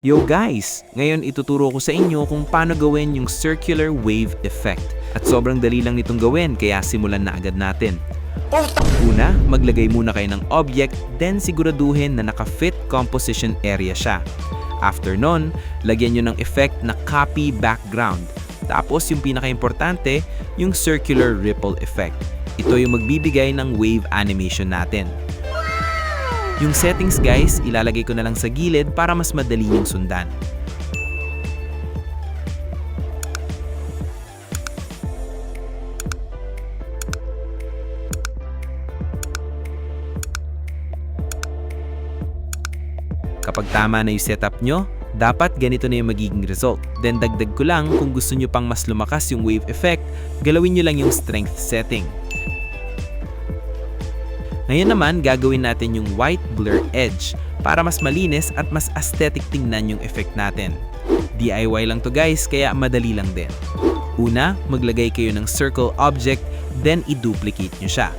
Yo guys! Ngayon ituturo ko sa inyo kung paano gawin yung circular wave effect. At sobrang dali lang nitong gawin kaya simulan na agad natin. Una, maglagay muna kayo ng object, then siguraduhin na naka-fit composition area siya. After nun, lagyan nyo ng effect na copy background. Tapos yung pinaka-importante, yung circular ripple effect. Ito yung magbibigay ng wave animation natin. Yung settings guys, ilalagay ko na lang sa gilid para mas madali yung sundan. Kapag tama na yung setup nyo, dapat ganito na yung magiging result. Then dagdag ko lang kung gusto nyo pang mas lumakas yung wave effect, galawin nyo lang yung strength setting. Ngayon naman, gagawin natin yung white blur edge para mas malinis at mas aesthetic tingnan yung effect natin. DIY lang to guys, kaya madali lang din. Una, maglagay kayo ng circle object, then i-duplicate nyo siya.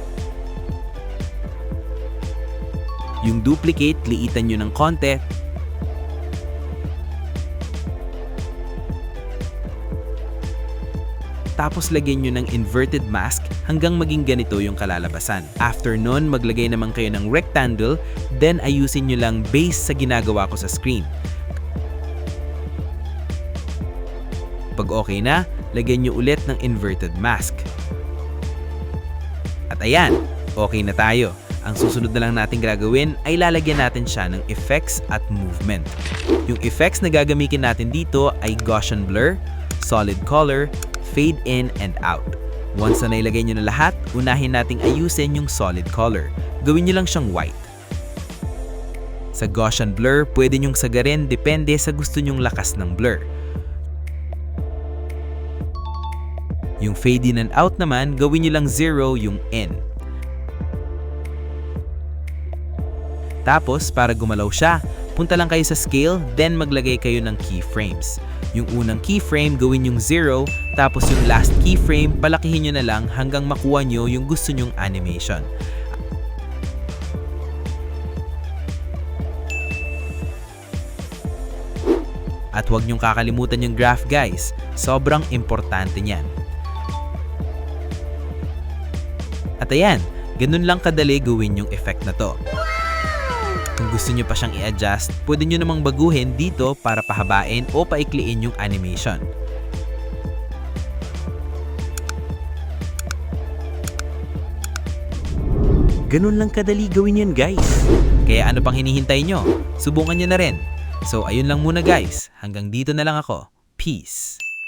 Yung duplicate, liitan nyo ng konti. Tapos lagyan nyo ng inverted mask hanggang maging ganito yung kalalabasan. After nun, maglagay naman kayo ng rectangle, then ayusin nyo lang base sa ginagawa ko sa screen. Pag okay na, lagyan nyo ulit ng inverted mask. At ayan, okay na tayo. Ang susunod na lang natin gagawin ay lalagyan natin siya ng effects at movement. Yung effects na gagamitin natin dito ay Gaussian blur, solid color, fade in and out. Once na nailagay nyo na lahat, unahin nating ayusin yung solid color. Gawin nyo lang siyang white. Sa Gaussian blur, pwede nyong sagarin depende sa gusto nyong lakas ng blur. Yung fade in and out naman, gawin nyo lang 0 yung in. Tapos, para gumalaw siya, punta lang kayo sa scale, then maglagay kayo ng keyframes. Yung unang keyframe, gawin yung 0, tapos yung last keyframe, palakihin nyo na lang hanggang makuha nyo yung gusto nyong animation. At huwag nyong kakalimutan yung graph guys, sobrang importante niyan. At ayan, ganun lang kadali gawin yung effect na to. Kung gusto nyo pa siyang i-adjust, pwede nyo namang baguhin dito para pahabain o paikliin yung animation. Ganun lang kadali gawin yan guys. Kaya ano pang hinihintay nyo? Subukan nyo na rin. So ayun lang muna guys, hanggang dito na lang ako. Peace!